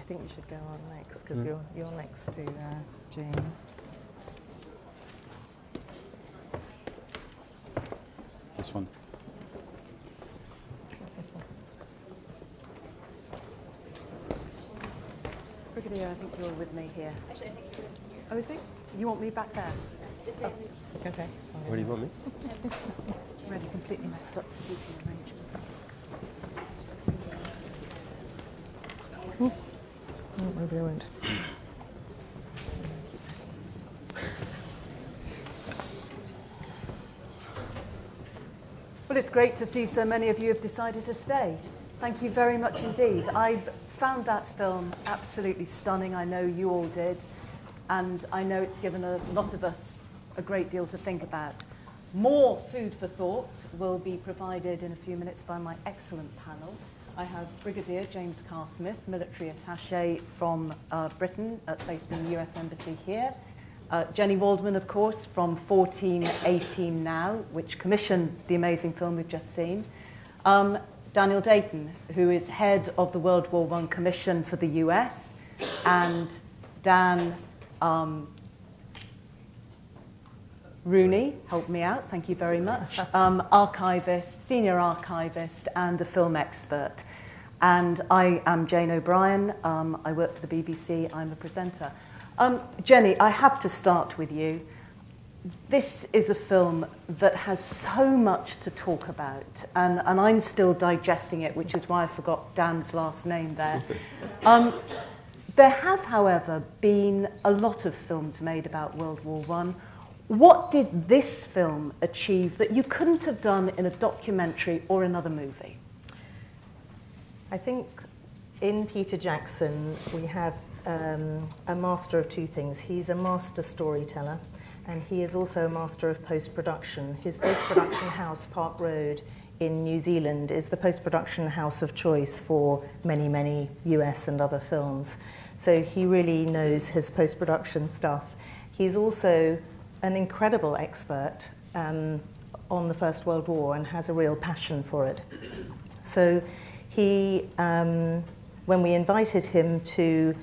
think you should go on next, because you're next to Jane. This one. Brigadier, I think you're with me here. Actually, I think you're here. Oh, is he? You want me back there? Oh. Okay. Where do you want me? Really completely messed up the seating arrangement. Oh, maybe I won't. Well, it's great to see so many of you have decided to stay. Thank you very much indeed. I found that film absolutely stunning. I know you all did. And I know it's given a lot of us a great deal to think about. More food for thought will be provided in a few minutes by my excellent panel. I have Brigadier James Carr-Smith, military attaché from Britain, based in the US Embassy here. Jenny Waldman, of course, from 1418 Now, which commissioned the amazing film we've just seen. Daniel Dayton, who is head of the World War I Commission for the US, and Dan Rooney, help me out, thank you very much, archivist, senior archivist, and a film expert. And I am Jane O'Brien. I work for the BBC. I'm a presenter. Jenny, I have to start with you. This is a film that has so much to talk about, and I'm still digesting it, which is why I forgot Dan's last name there. There have, however, been a lot of films made about World War I. What did this film achieve that you couldn't have done in a documentary or another movie? I think in Peter Jackson we have a master of two things. He's a master storyteller, and he is also a master of post-production. His post-production house, Park Road, in New Zealand, is the post-production house of choice for many, many US and other films. So he really knows his post-production stuff. He's also an incredible expert on the First World War and has a real passion for it. So he, when we invited him to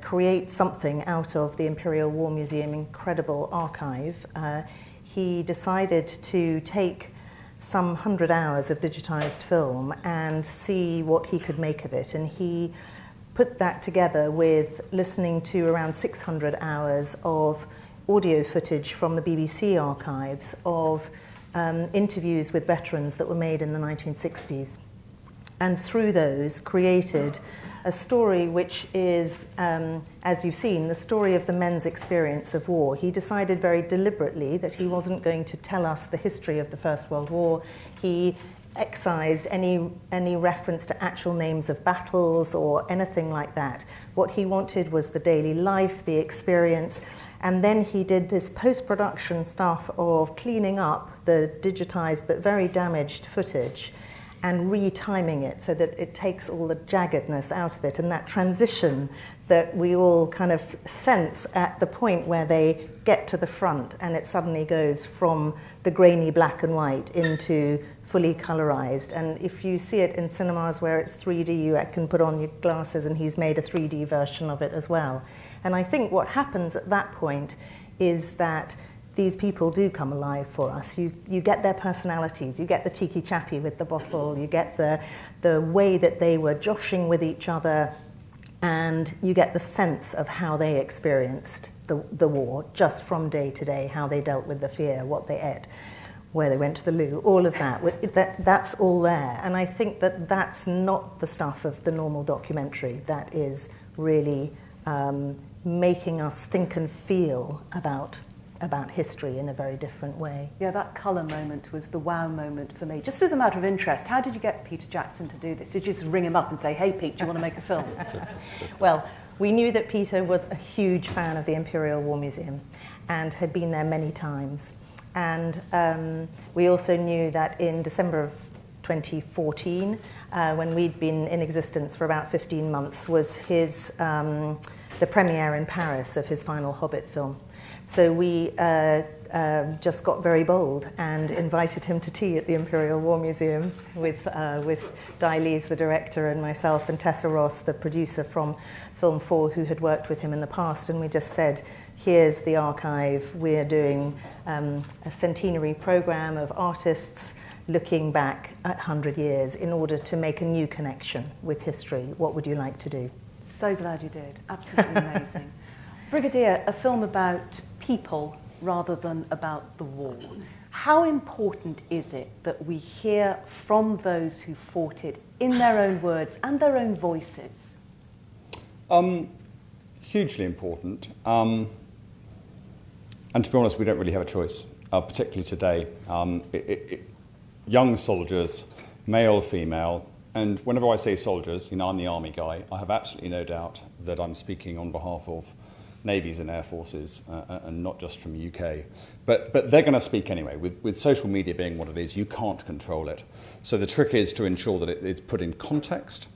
create something out of the Imperial War Museum incredible archive, he decided to take some 100 hours of digitized film and see what he could make of it. And he put that together with listening to around 600 hours of audio footage from the BBC archives of interviews with veterans that were made in the 1960s. And through those created a story which is, as you've seen, the story of the men's experience of war. He decided very deliberately that he wasn't going to tell us the history of the First World War. He excised any reference to actual names of battles or anything like that. What he wanted was the daily life, the experience, and then he did this post-production stuff of cleaning up the digitized but very damaged footage and retiming it so that it takes all the jaggedness out of it, and that transition that we all kind of sense at the point where they get to the front and it suddenly goes from the grainy black and white into fully colorized. And if you see it in cinemas where it's 3D, you can put on your glasses, and he's made a 3D version of it as well. And I think what happens at that point is that these people do come alive for us. You get their personalities, you get the cheeky chappy with the bottle, you get the way that they were joshing with each other, and you get the sense of how they experienced the war just from day to day, how they dealt with the fear, what they ate, where they went to the loo, all of that's all there. And I think that that's not the stuff of the normal documentary. That is really making us think and feel about history in a very different way. Yeah, that colour moment was the wow moment for me. Just as a matter of interest, how did you get Peter Jackson to do this? Did you just ring him up and say, hey, Pete, do you want to make a film? Well, we knew that Peter was a huge fan of the Imperial War Museum and had been there many times. And we also knew that in December of 2014, when we'd been in existence for about 15 months, was his the premiere in Paris of his final Hobbit film. So we just got very bold and invited him to tea at the Imperial War Museum with Di Lees, the director, and myself, and Tessa Ross, the producer from Film 4, who had worked with him in the past. And we just said, here's the archive. We're doing a centenary program of artists looking back at 100 years in order to make a new connection with history. What would you like to do? So glad you did. Absolutely amazing. Brigadier, a film about people rather than about the war. How important is it that we hear from those who fought it in their own words and their own voices? Hugely important. And to be honest, we don't really have a choice, particularly today. Young soldiers, male, female, and whenever I say soldiers, I'm the army guy, I have absolutely no doubt that I'm speaking on behalf of navies and air forces, and not just from the UK. But they're going to speak anyway. With social media being what it is, you can't control it. So the trick is to ensure that it's put in context,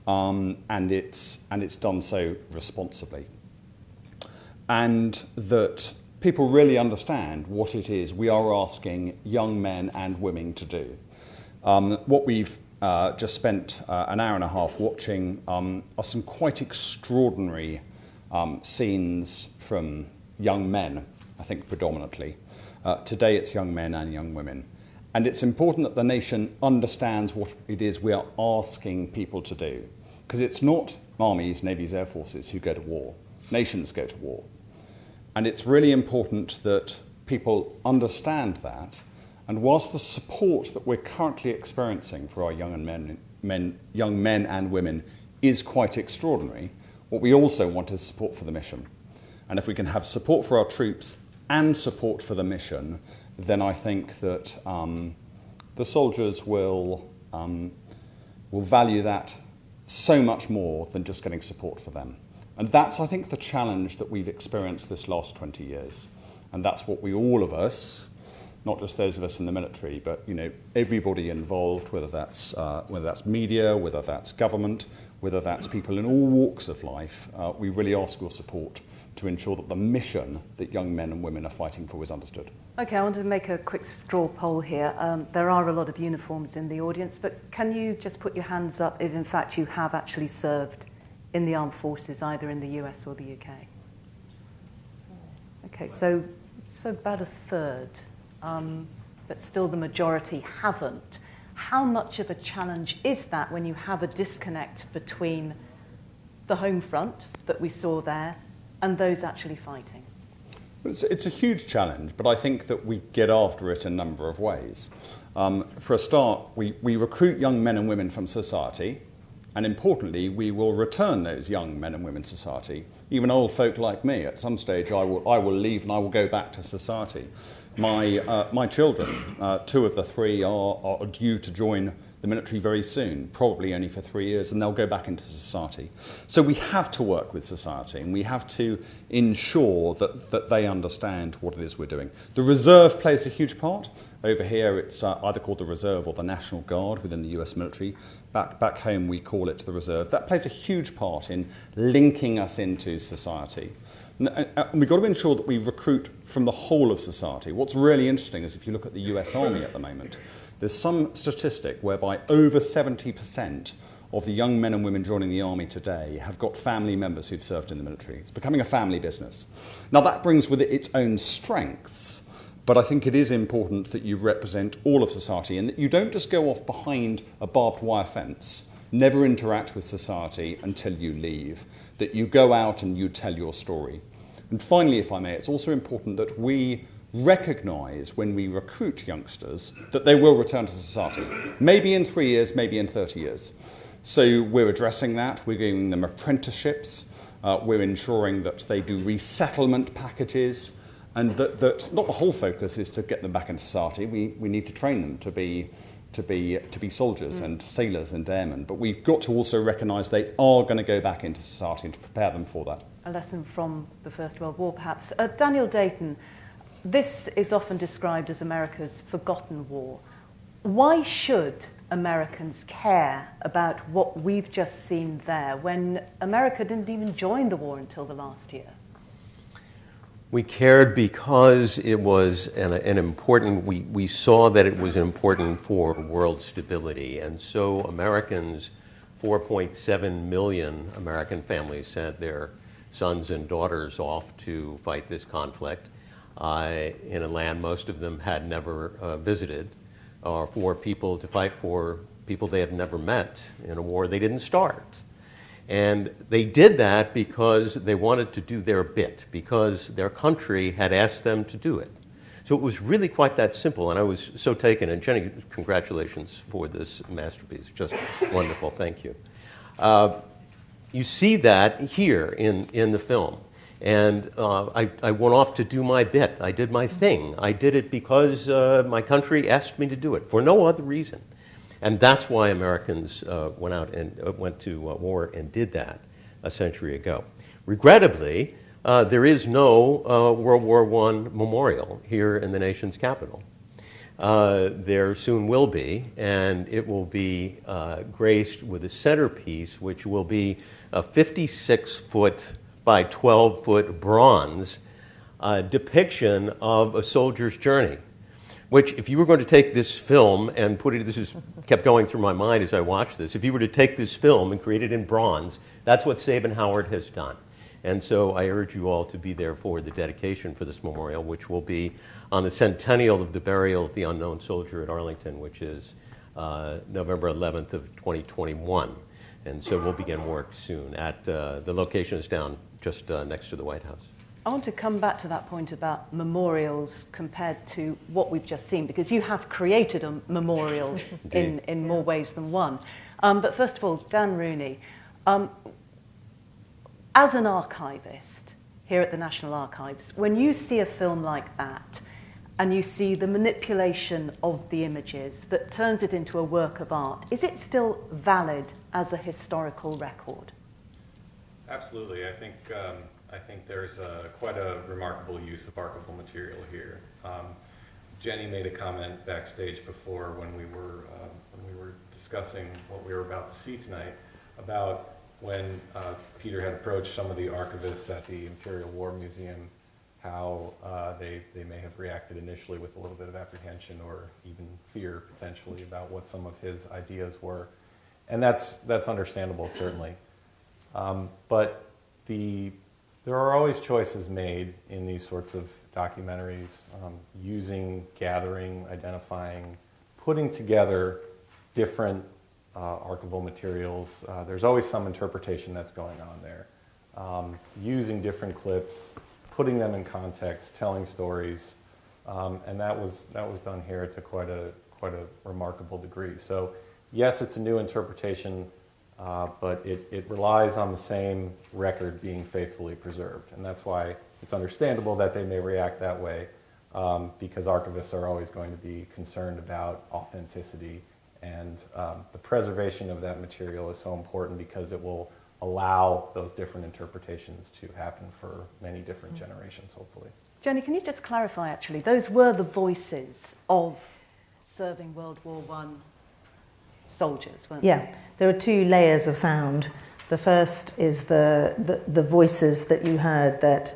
and it's done so responsibly. And that people really understand what it is we are asking young men and women to do. What we've just spent an hour and a half watching are some quite extraordinary scenes from young men, I think predominantly. Today it's young men and young women. And it's important that the nation understands what it is we are asking people to do. Because it's not armies, navies, air forces who go to war. Nations go to war. And it's really important that people understand that. And whilst the support that we're currently experiencing for our young men and women is quite extraordinary, what we also want is support for the mission. And if we can have support for our troops and support for the mission, then I think that the soldiers will value that so much more than just getting support for them. And that's, I think, the challenge that we've experienced this last 20 years. And that's what all of us, not just those of us in the military, but everybody involved, whether that's media, whether that's government, whether that's people in all walks of life, we really ask your support to ensure that the mission that young men and women are fighting for is understood. Okay, I want to make a quick straw poll here. There are a lot of uniforms in the audience, but can you just put your hands up if in fact you have actually served in the armed forces, either in the US or the UK? Okay, so about a third, but still the majority haven't. How much of a challenge is that when you have a disconnect between the home front that we saw there and those actually fighting? It's a huge challenge, but I think that we get after it in a number of ways. For a start, we recruit young men and women from society, and importantly, we will return those young men and women to society. Even old folk like me, at some stage, I will leave and I will go back to society. My children, 2 of the 3 are due to join the military very soon, probably only for 3 years, and they'll go back into society. So we have to work with society, and we have to ensure that they understand what it is we're doing. The reserve plays a huge part. Over here, it's either called the Reserve or the National Guard within the US military. Back home, we call it the Reserve. That plays a huge part in linking us into society. And we've got to ensure that we recruit from the whole of society. What's really interesting is if you look at the US Army at the moment, there's some statistic whereby over 70% of the young men and women joining the army today have got family members who've served in the military. It's becoming a family business. Now that brings with it its own strengths, but I think it is important that you represent all of society and that you don't just go off behind a barbed wire fence, never interact with society until you leave, that you go out and you tell your story. And finally, if I may, it's also important that we recognise when we recruit youngsters that they will return to society. Maybe in 3 years, maybe in 30 years. So we're addressing that, we're giving them apprenticeships, we're ensuring that they do resettlement packages, and that not the whole focus is to get them back into society. We need to train them to be soldiers and sailors and airmen, but we've got to also recognise they are going to go back into society and to prepare them for that. A lesson from the First World War, perhaps. Daniel Dayton, this is often described as America's forgotten war. Why should Americans care about what we've just seen there when America didn't even join the war until the last year? We cared because it was an important, we saw that it was important for world stability. And so Americans, 4.7 million American families sent their sons and daughters off to fight this conflict in a land most of them had never visited, or for people to fight for people they had never met in a war they didn't start. And they did that because they wanted to do their bit, because their country had asked them to do it. So it was really quite that simple, and I was so taken. And Jenny, congratulations for this masterpiece. Just wonderful, thank you. You see that here in the film. And I went off to do my bit. I did my thing. I did it because my country asked me to do it, for no other reason. And that's why Americans went to war and did that a century ago. Regrettably, there is no World War I memorial here in the nation's capital. There soon will be, and it will be graced with a centerpiece, which will be a 56-foot by 12-foot bronze depiction of a soldier's journey. Which, if you were going to take this film and put it, this kept going through my mind as I watched this, if you were to take this film and create it in bronze, that's what Sabin Howard has done. And so I urge you all to be there for the dedication for this memorial, which will be on the centennial of the burial of the unknown soldier at Arlington, which is November 11th of 2021. And so we'll begin work soon. The location is down just next to the White House. I want to come back to that point about memorials compared to what we've just seen, because you have created a memorial in more ways than one. But first of all, Dan Rooney, as an archivist here at the National Archives, when you see a film like that and you see the manipulation of the images that turns it into a work of art, is it still valid as a historical record? Absolutely. I think there's quite a remarkable use of archival material here. Jenny made a comment backstage before when we were discussing what we were about to see tonight about when Peter had approached some of the archivists at the Imperial War Museum, how they may have reacted initially with a little bit of apprehension or even fear potentially about what some of his ideas were, and that's understandable certainly. But there are always choices made in these sorts of documentaries, using, gathering, identifying, putting together different archival materials. There's always some interpretation that's going on there. Using different clips, putting them in context, telling stories, and that was done here to quite a remarkable degree. So yes, it's a new interpretation. But it relies on the same record being faithfully preserved. And that's why it's understandable that they may react that way, because archivists are always going to be concerned about authenticity. And the preservation of that material is so important because it will allow those different interpretations to happen for many different generations, hopefully. Jenny, can you just clarify, actually, those were the voices of serving World War I soldiers, weren't they? Yeah, there are two layers of sound. The first is the voices that you heard that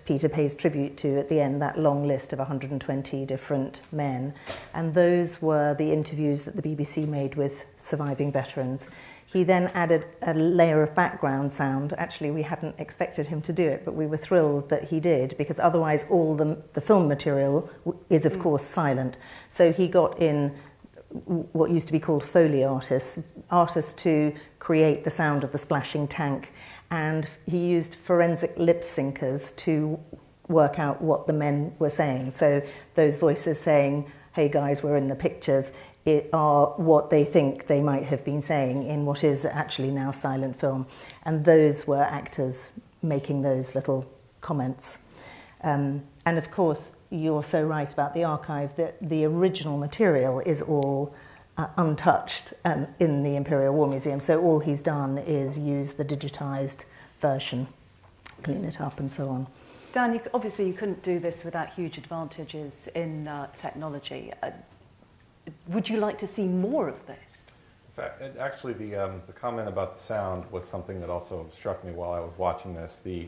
Peter pays tribute to at the end, that long list of 120 different men. And those were the interviews that the BBC made with surviving veterans. He then added a layer of background sound. Actually, we hadn't expected him to do it, but we were thrilled that he did, because otherwise all the film material is, of course, silent. So he got in what used to be called Foley artists to create the sound of the splashing tank. And he used forensic lip syncers to work out what the men were saying. So those voices saying, hey guys, we're in the pictures, are what they think they might have been saying in what is actually now silent film. And those were actors making those little comments. And of course, you're so right about the archive that the original material is all untouched in the Imperial War Museum. So all he's done is use the digitized version, clean it up and so on. Dan, obviously you couldn't do this without huge advantages in technology. would you like to see more of this? In fact, actually, the comment about the sound was something that also struck me while I was watching this. The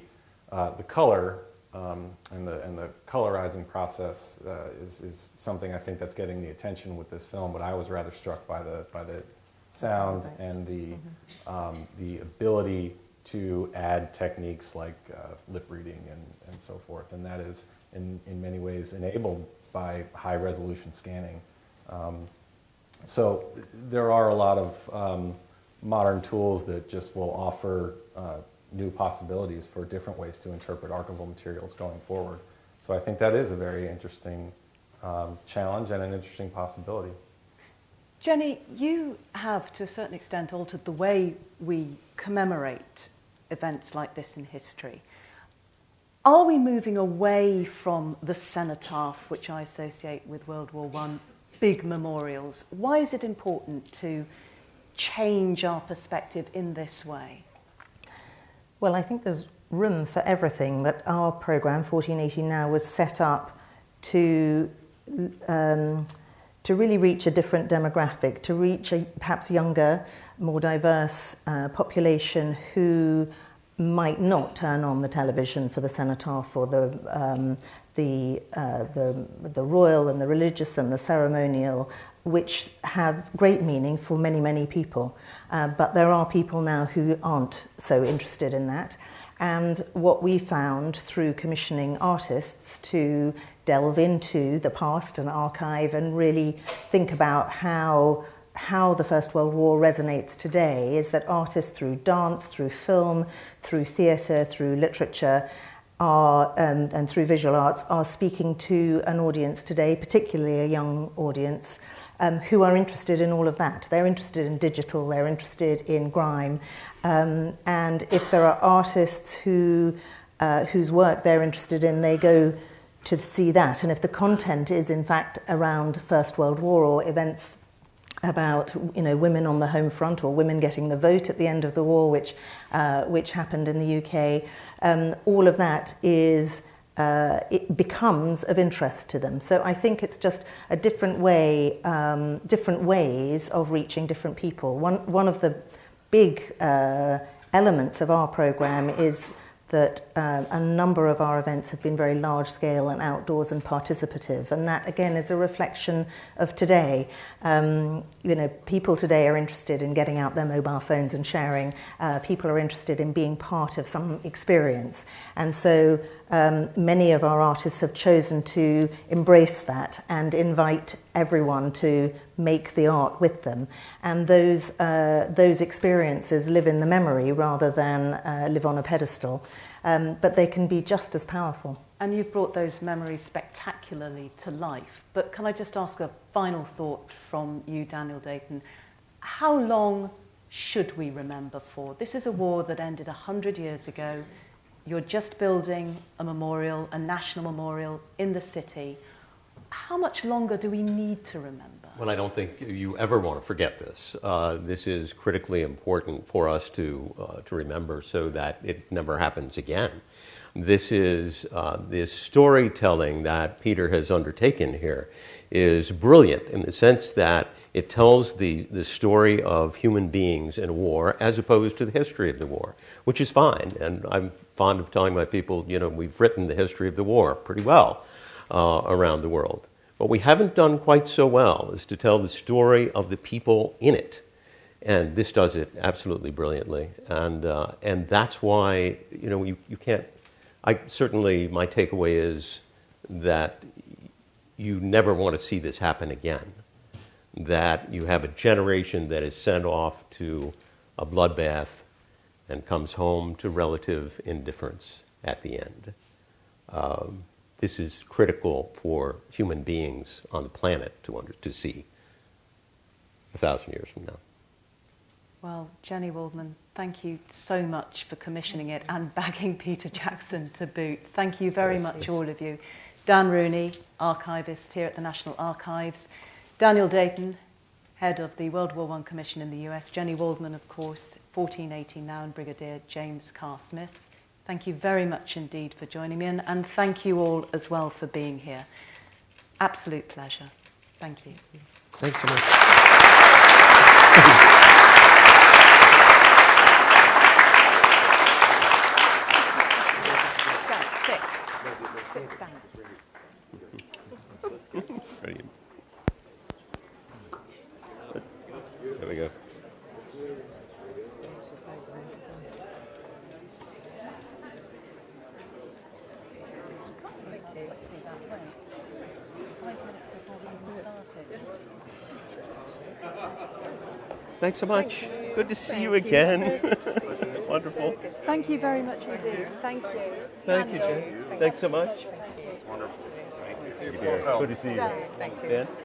color and the colorizing process is something I think that's getting the attention with this film. But I was rather struck by the sound and the ability to add techniques like lip reading and so forth, and that is in many ways enabled by high resolution scanning. So there are a lot of modern tools that just will offer new possibilities for different ways to interpret archival materials going forward. So I think that is a very interesting challenge and an interesting possibility. Jenny, you have, to a certain extent, altered the way we commemorate events like this in history. Are we moving away from the cenotaph, which I associate with World War I, big memorials? Why is it important to change our perspective in this way? Well, I think there's room for everything, but our programme, 1480 Now, was set up to really reach a different demographic, to reach a perhaps younger, more diverse population who might not turn on the television for the cenotaph or the royal and the religious and the ceremonial, which have great meaning for many, many people. But there are people now who aren't so interested in that. And what we found through commissioning artists to delve into the past and archive and really think about how the First World War resonates today is that artists through dance, through film, through theatre, through literature, and through visual arts are speaking to an audience today, particularly a young audience, who are interested in all of that. They're interested in digital, they're interested in grime, and if there are artists whose work they're interested in, they go to see that. And if the content is in fact around First World War or events about women on the home front or women getting the vote at the end of the war, which happened in the UK, all of that is it becomes of interest to them. So I think it's just a different way, different ways of reaching different people. One of the big elements of our programme is that a number of our events have been very large scale and outdoors and participative, and that again is a reflection of today. People today are interested in getting out their mobile phones and sharing. People are interested in being part of some experience, and so many of our artists have chosen to embrace that and invite everyone to make the art with them, and those experiences live in the memory rather than live on a pedestal, but they can be just as powerful. And you've brought those memories spectacularly to life. But can I just ask a final thought from you, Daniel Dayton? How long should we remember for? This is a war that ended 100 years ago. You're just building a memorial, a national memorial in the city. How much longer do we need to remember? Well, I don't think you ever want to forget this. This is critically important for us to remember so that it never happens again. This is this storytelling that Peter has undertaken here is brilliant in the sense that it tells the story of human beings in war as opposed to the history of the war, which is fine. And I'm fond of telling my people, we've written the history of the war pretty well around the world. What we haven't done quite so well is to tell the story of the people in it. And this does it absolutely brilliantly. And that's why, you can't, certainly my takeaway is that you never want to see this happen again. That you have a generation that is sent off to a bloodbath and comes home to relative indifference at the end. This is critical for human beings on the planet to see 1,000 years from now. Well, Jenny Waldman, thank you so much for commissioning it and bagging Peter Jackson to boot. Thank you very much, all of you. Dan Rooney, archivist here at the National Archives. Daniel Dayton, head of the World War I Commission in the US. Jenny Waldman, of course, 1480 Now, and Brigadier James Carr-Smith. Thank you very much indeed for joining me, and thank you all as well for being here. Absolute pleasure. Thank you. Thanks so much. Sit down. Ready? There we go. Thanks so much. Good to see you again. Wonderful. Thank you very much indeed. Thank you. Thank you, Jen. Thanks so much. It's wonderful. Good to see you. Thank you. Dan?